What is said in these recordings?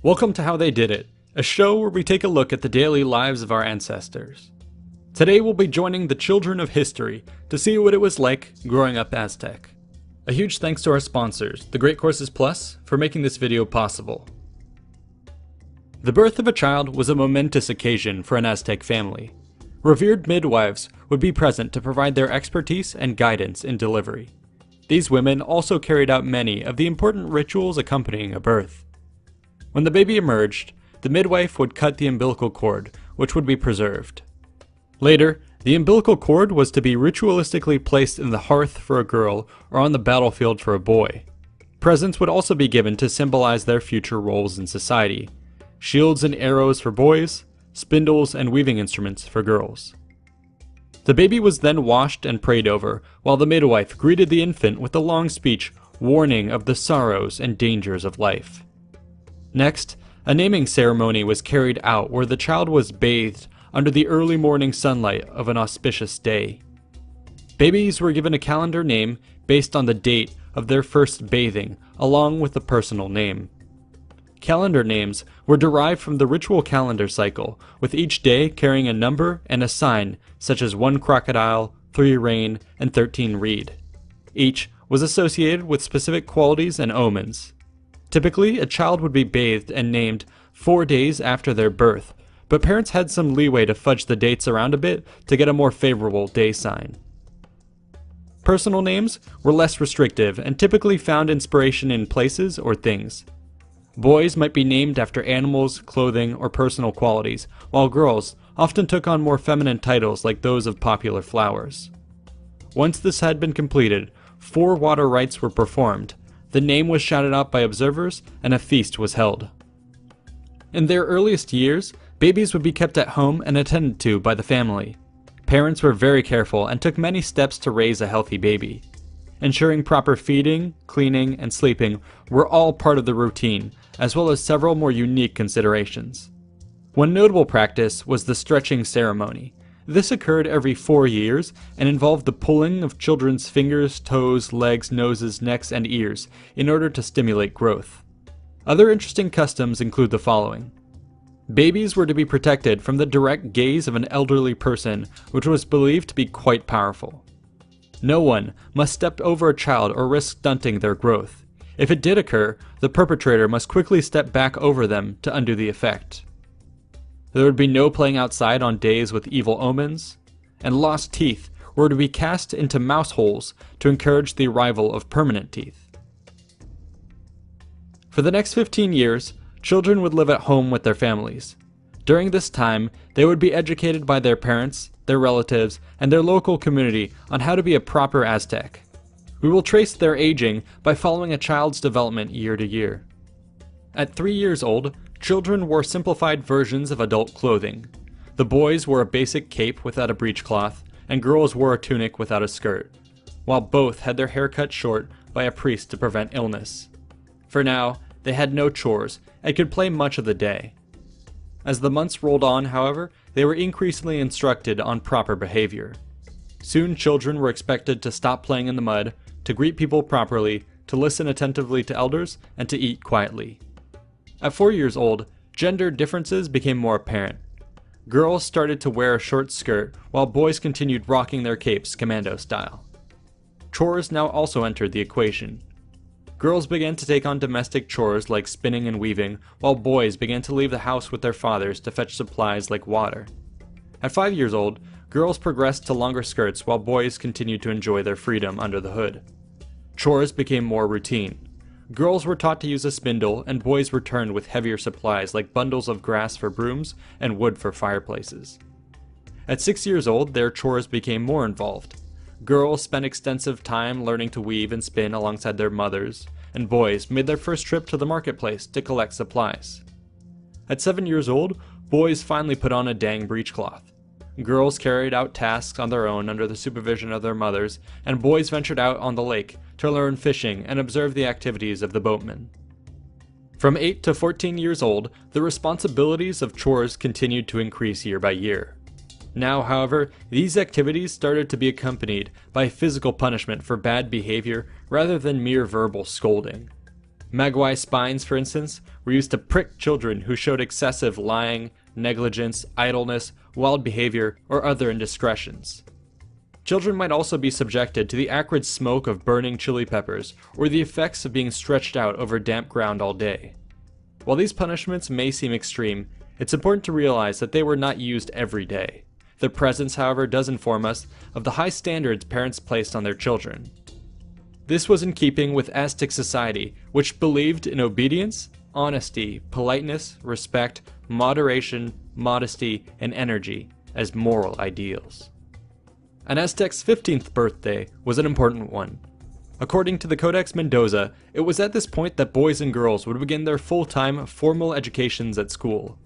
Welcome to How They Did It, a show where we take a look at the daily lives of our ancestors. Today we'll be joining the children of history to see what it was like growing up Aztec. A huge thanks to our sponsors, the Great Courses Plus, for making this video possible. The birth of a child was a momentous occasion for an Aztec family. Revered midwives would be present to provide their expertise and guidance in delivery. These women also carried out many of the important rituals accompanying a birth. When the baby emerged, the midwife would cut the umbilical cord, which would be preserved. Later, the umbilical cord was to be ritualistically placed in the hearth for a girl or on the battlefield for a boy. Presents would also be given to symbolize their future roles in society: shields and arrows for boys, spindles and weaving instruments for girls. The baby was then washed and prayed over, while the midwife greeted the infant with a long speech warning of the sorrows and dangers of life. Next, a naming ceremony was carried out where the child was bathed under the early morning sunlight of an auspicious day. Babies were given a calendar name based on the date of their first bathing, along with a personal name. Calendar names were derived from the ritual calendar cycle, with each day carrying a number and a sign such as 1 crocodile, 3 rain, and 13 reed. Each was associated with specific qualities and omens. Typically, a child would be bathed and named 4 days after their birth, but parents had some leeway to fudge the dates around a bit to get a more favorable day sign. Personal names were less restrictive and typically found inspiration in places or things. Boys might be named after animals, clothing, or personal qualities, while girls often took on more feminine titles like those of popular flowers. Once this had been completed, 4 water rites were performed. The name was shouted out by observers, and a feast was held. In their earliest years, babies would be kept at home and attended to by the family. Parents were very careful and took many steps to raise a healthy baby. Ensuring proper feeding, cleaning, and sleeping were all part of the routine, as well as several more unique considerations. One notable practice was the stretching ceremony. This occurred every 4 years and involved the pulling of children's fingers, toes, legs, noses, necks, and ears in order to stimulate growth. Other interesting customs include the following. Babies were to be protected from the direct gaze of an elderly person, which was believed to be quite powerful. No one must step over a child or risk stunting their growth. If it did occur, the perpetrator must quickly step back over them to undo the effect. There would be no playing outside on days with evil omens, and lost teeth were to be cast into mouse holes to encourage the arrival of permanent teeth. For the next 15 years, children would live at home with their families. During this time, they would be educated by their parents, their relatives, and their local community on how to be a proper Aztec. We will trace their aging by following a child's development year to year. At 3 years old, children wore simplified versions of adult clothing. The boys wore a basic cape without a breechcloth, and girls wore a tunic without a skirt, while both had their hair cut short by a priest to prevent illness. For now, they had no chores and could play much of the day. As the months rolled on, however, they were increasingly instructed on proper behavior. Soon children were expected to stop playing in the mud, to greet people properly, to listen attentively to elders, and to eat quietly. At 4 years old, gender differences became more apparent. Girls started to wear a short skirt, while boys continued rocking their capes commando style. Chores now also entered the equation. Girls began to take on domestic chores like spinning and weaving, while boys began to leave the house with their fathers to fetch supplies like water. At 5 years old, girls progressed to longer skirts while boys continued to enjoy their freedom under the hood. Chores became more routine. Girls were taught to use a spindle, and boys returned with heavier supplies like bundles of grass for brooms and wood for fireplaces. At 6 years old, their chores became more involved. Girls spent extensive time learning to weave and spin alongside their mothers, and boys made their first trip to the marketplace to collect supplies. At 7 years old, boys finally put on a dang breechcloth. Girls carried out tasks on their own under the supervision of their mothers, and boys ventured out on the lake to learn fishing and observe the activities of the boatmen. From 8 to 14 years old, the responsibilities of chores continued to increase year by year. Now, however, these activities started to be accompanied by physical punishment for bad behavior rather than mere verbal scolding. Maguey spines, for instance, were used to prick children who showed excessive lying, negligence, idleness, wild behavior, or other indiscretions. Children might also be subjected to the acrid smoke of burning chili peppers or the effects of being stretched out over damp ground all day. While these punishments may seem extreme, it's important to realize that they were not used every day. Their presence, however, does inform us of the high standards parents placed on their children. This was in keeping with Aztec society, which believed in obedience, honesty, politeness, respect, moderation, modesty, and energy as moral ideals. An Aztec's 15th birthday was an important one. According to the Codex Mendoza, it was at this point that boys and girls would begin their full-time formal educations at school.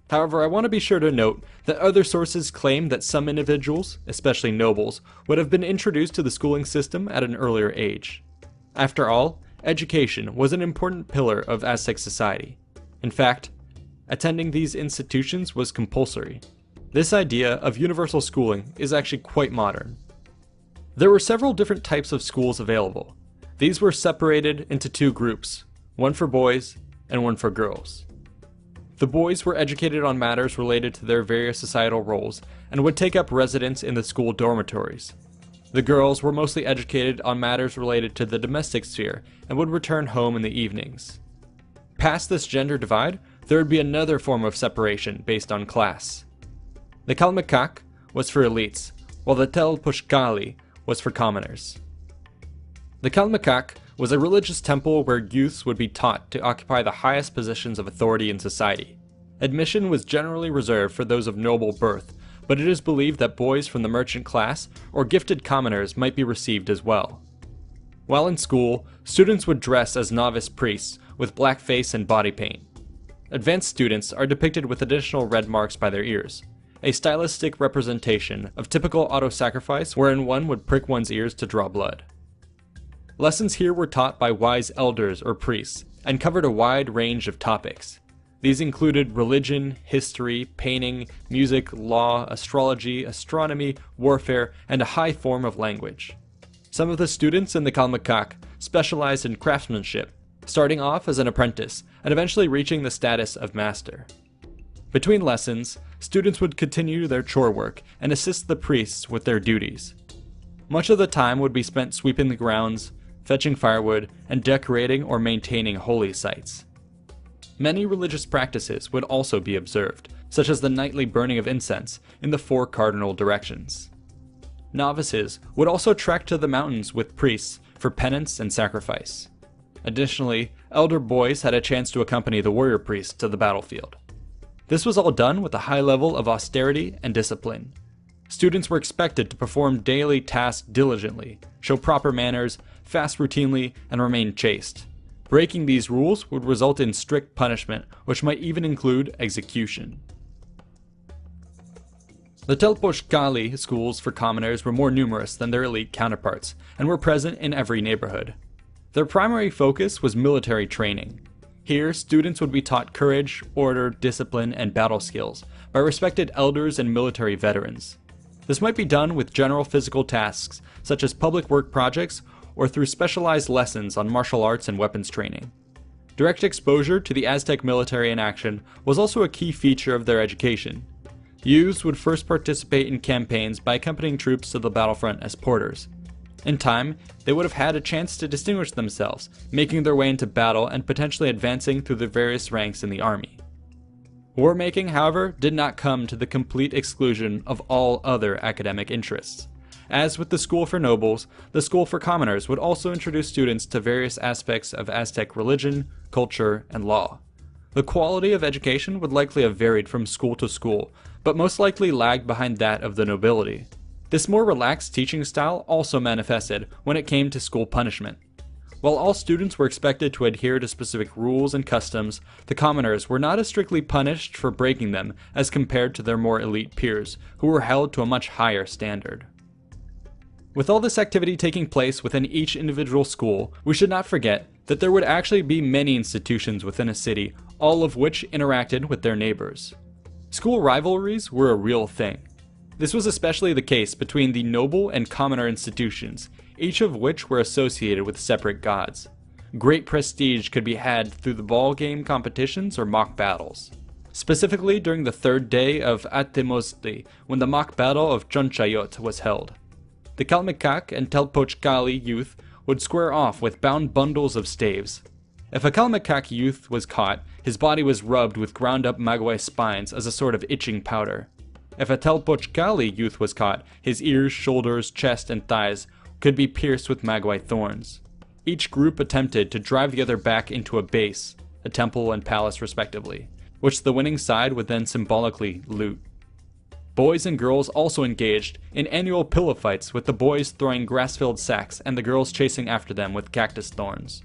However, I want to be sure to note that other sources claim that some individuals, especially nobles, would have been introduced to the schooling system at an earlier age. After all, education was an important pillar of Aztec society. In fact, attending these institutions was compulsory. This idea of universal schooling is actually quite modern. There were several different types of schools available. These were separated into two groups, one for boys and one for girls. The boys were educated on matters related to their various societal roles and would take up residence in the school dormitories. The girls were mostly educated on matters related to the domestic sphere and would return home in the evenings. Past this gender divide, there would be another form of separation based on class. The Kalmikak was for elites, while the Telpushkali was for commoners. The Kalmikak was a religious temple where youths would be taught to occupy the highest positions of authority in society. Admission was generally reserved for those of noble birth, but it is believed that boys from the merchant class or gifted commoners might be received as well. While in school, students would dress as novice priests with blackface and body paint. Advanced students are depicted with additional red marks by their ears, a stylistic representation of typical auto-sacrifice wherein one would prick one's ears to draw blood. Lessons here were taught by wise elders or priests and covered a wide range of topics. These included religion, history, painting, music, law, astrology, astronomy, warfare, and a high form of language. Some of the students in the Kalmikak specialized in craftsmanship, starting off as an apprentice and eventually reaching the status of master. Between lessons, students would continue their chore work and assist the priests with their duties. Much of the time would be spent sweeping the grounds, fetching firewood, and decorating or maintaining holy sites. Many religious practices would also be observed, such as the nightly burning of incense in the 4 cardinal directions. Novices would also trek to the mountains with priests for penance and sacrifice. Additionally, elder boys had a chance to accompany the warrior priests to the battlefield. This was all done with a high level of austerity and discipline. Students were expected to perform daily tasks diligently, show proper manners, fast routinely, and remain chaste. Breaking these rules would result in strict punishment, which might even include execution. The Telpushkali schools for commoners were more numerous than their elite counterparts, and were present in every neighborhood. Their primary focus was military training. Here, students would be taught courage, order, discipline, and battle skills by respected elders and military veterans. This might be done with general physical tasks, such as public work projects, or through specialized lessons on martial arts and weapons training. Direct exposure to the Aztec military in action was also a key feature of their education. Youths would first participate in campaigns by accompanying troops to the battlefront as porters. In time, they would have had a chance to distinguish themselves, making their way into battle and potentially advancing through the various ranks in the army. War making, however, did not come to the complete exclusion of all other academic interests. As with the school for nobles, the school for commoners would also introduce students to various aspects of Aztec religion, culture, and law. The quality of education would likely have varied from school to school, but most likely lagged behind that of the nobility. This more relaxed teaching style also manifested when it came to school punishment. While all students were expected to adhere to specific rules and customs, the commoners were not as strictly punished for breaking them as compared to their more elite peers, who were held to a much higher standard. With all this activity taking place within each individual school, we should not forget that there would actually be many institutions within a city, all of which interacted with their neighbors. School rivalries were a real thing. This was especially the case between the noble and commoner institutions, each of which were associated with separate gods. great prestige could be had through the ball game competitions or mock battles. Specifically during the third day of Atemozli, when the mock battle of Chonchayot was held. The Kalmikak and Telpochkali youth would square off with bound bundles of staves. If a Kalmikak youth was caught, his body was rubbed with ground up maguey spines as a sort of itching powder. If a Telpochkali youth was caught, his ears, shoulders, chest, and thighs could be pierced with maguey thorns. Each group attempted to drive the other back into a base, a temple and palace respectively, which the winning side would then symbolically loot. Boys and girls also engaged in annual pillow fights, with the boys throwing grass-filled sacks and the girls chasing after them with cactus thorns.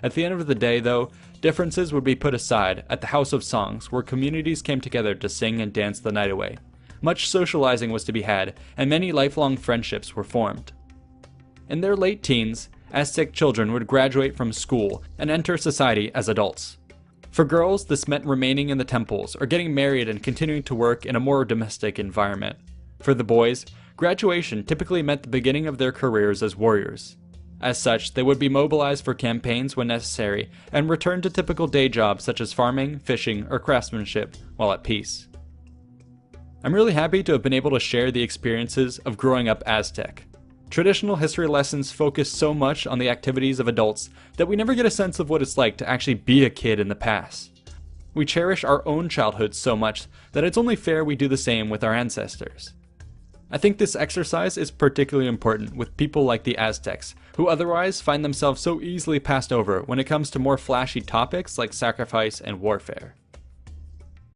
At the end of the day, though, differences would be put aside at the House of Songs, where communities came together to sing and dance the night away. Much socializing was to be had, and many lifelong friendships were formed. In their late teens, Aztec children would graduate from school and enter society as adults. For girls, this meant remaining in the temples or getting married and continuing to work in a more domestic environment. For the boys, graduation typically meant the beginning of their careers as warriors. As such, they would be mobilized for campaigns when necessary and return to typical day jobs such as farming, fishing, or craftsmanship while at peace. I'm really happy to have been able to share the experiences of growing up Aztec. Traditional history lessons focus so much on the activities of adults that we never get a sense of what it's like to actually be a kid in the past. We cherish our own childhoods so much that it's only fair we do the same with our ancestors. I think this exercise is particularly important with people like the Aztecs, who otherwise find themselves so easily passed over when it comes to more flashy topics like sacrifice and warfare.